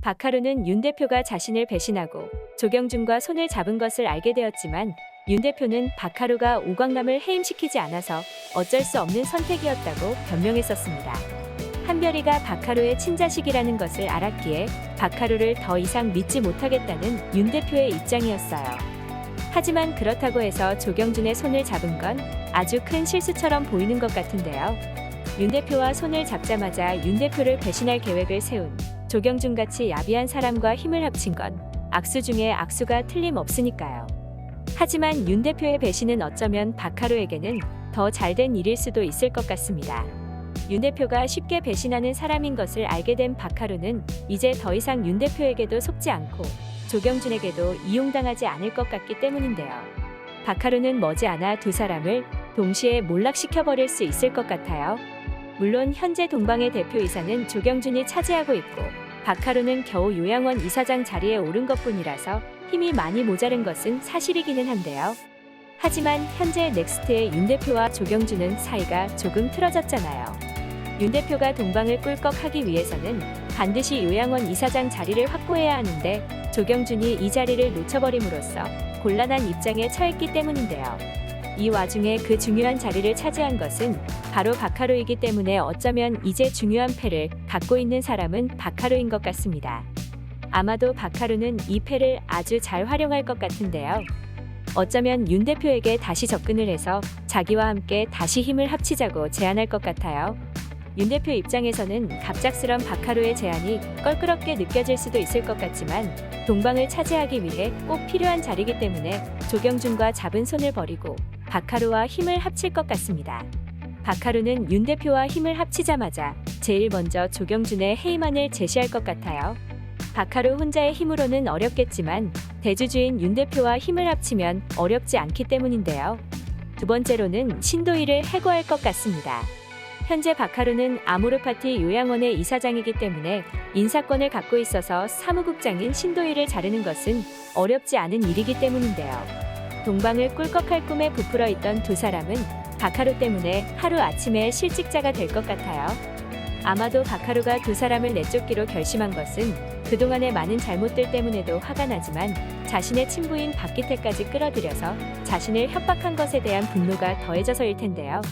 박하루는 윤 대표가 자신을 배신하고 조경준과 손을 잡은 것을 알게 되었지만 윤 대표는 박하루가 오광남을 해임시키지 않아서 어쩔 수 없는 선택이었다고 변명했었습니다. 한별이가 박하루의 친자식이라는 것을 알았기에 박하루를 더 이상 믿지 못하겠다는 윤 대표의 입장이었어요. 하지만 그렇다고 해서 조경준의 손을 잡은 건 아주 큰 실수처럼 보이는 것 같은데요. 윤 대표와 손을 잡자마자 윤 대표를 배신할 계획을 세운 조경준같이 야비한 사람과 힘을 합친 건 악수 중에 악수가 틀림없으니까요. 하지만 윤 대표의 배신은 어쩌면 박하루에게는 더 잘된 일일 수도 있을 것 같습니다. 윤 대표가 쉽게 배신하는 사람인 것을 알게 된 박하루는 이제 더 이상 윤 대표에게도 속지 않고 조경준에게도 이용당하지 않을 것 같기 때문인데요. 박하루는 머지않아 두 사람을 동시에 몰락시켜버릴 수 있을 것 같아요. 물론 현재 동방의 대표이사는 조경준이 차지하고 있고 박하루는 겨우 요양원 이사장 자리에 오른 것뿐이라서 힘이 많이 모자른 것은 사실이기는 한데요. 하지만 현재 넥스트의 윤 대표와 조경준은 사이가 조금 틀어졌잖아요. 윤 대표가 동방을 꿀꺽하기 위해서는 반드시 요양원 이사장 자리를 확보해야 하는데 조경준이 이 자리를 놓쳐버림으로써 곤란한 입장에 처했기 때문인데요. 이 와중에 그 중요한 자리를 차지한 것은 바로 박하루이기 때문에 어쩌면 이제 중요한 패를 갖고 있는 사람은 박하루인 것 같습니다. 아마도 박하루는 이 패를 아주 잘 활용할 것 같은데요. 어쩌면 윤 대표에게 다시 접근을 해서 자기와 함께 다시 힘을 합치자고 제안할 것 같아요. 윤 대표 입장에서는 갑작스런 박하루의 제안이 껄끄럽게 느껴질 수도 있을 것 같지만 동방을 차지하기 위해 꼭 필요한 자리이기 때문에 조경준과 잡은 손을 버리고 박하루와 힘을 합칠 것 같습니다. 박하루는 윤 대표와 힘을 합치자마자 제일 먼저 조경준의 해임안을 제시할 것 같아요. 박하루 혼자의 힘으로는 어렵겠지만 대주주인 윤 대표와 힘을 합치면 어렵지 않기 때문인데요. 두 번째로는 신도희를 해고할 것 같습니다. 현재 박하루는 아모르파티 요양원의 이사장이기 때문에 인사권을 갖고 있어서 사무국장인 신도희를 자르는 것은 어렵지 않은 일이기 때문인데요. 동방을 꿀꺽할 꿈에 부풀어 있던 두 사람은 박하루 때문에 하루아침에 실직자가 될 것 같아요. 아마도 박하루가 두 사람을 내쫓기로 결심한 것은 그동안의 많은 잘못들 때문에도 화가 나지만 자신의 친부인 박기태까지 끌어들여서 자신을 협박한 것에 대한 분노가 더해져서일 텐데요.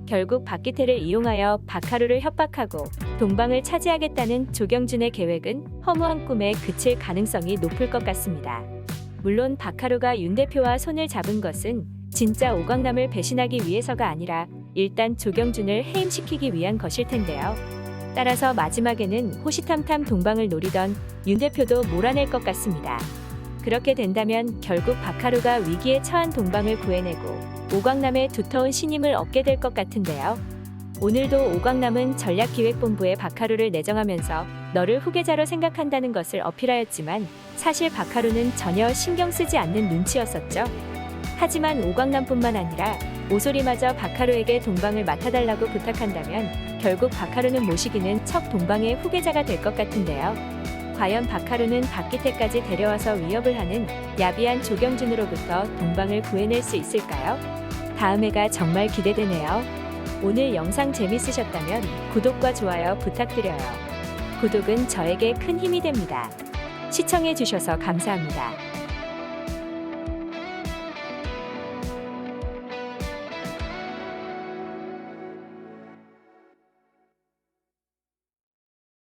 결국 박기태를 이용하여 박하루를 협박하고 동방을 차지하겠다는 조경준의 계획은 허무한 꿈에 그칠 가능성이 높을 것 같습니다. 물론 박하루가 윤 대표와 손을 잡은 것은 진짜 오광남을 배신하기 위해서가 아니라 일단 조경준을 해임시키기 위한 것일 텐데요. 따라서 마지막에는 호시탐탐 동방을 노리던 윤 대표도 몰아낼 것 같습니다. 그렇게 된다면 결국 박하루가 위기에 처한 동방을 구해내고 오광남의 두터운 신임을 얻게 될 것 같은데요. 오늘도 오광남은 전략기획본부에 박하루를 내정하면서 너를 후계자로 생각한다는 것을 어필하였지만 사실 박하루는 전혀 신경 쓰지 않는 눈치였었죠. 하지만 오광남뿐만 아니라 오소리마저 박하루에게 동방을 맡아달라고 부탁한다면 결국 박하루는 모시기는 척 동방의 후계자가 될 것 같은데요. 과연 박하루는 박기태까지 데려와서 위협을 하는 야비한 조경준으로부터 동방을 구해낼 수 있을까요? 다음 회가 정말 기대되네요. 오늘 영상 재밌으셨다면 구독과 좋아요 부탁드려요. 구독은 저에게 큰 힘이 됩니다. 시청해주셔서 감사합니다.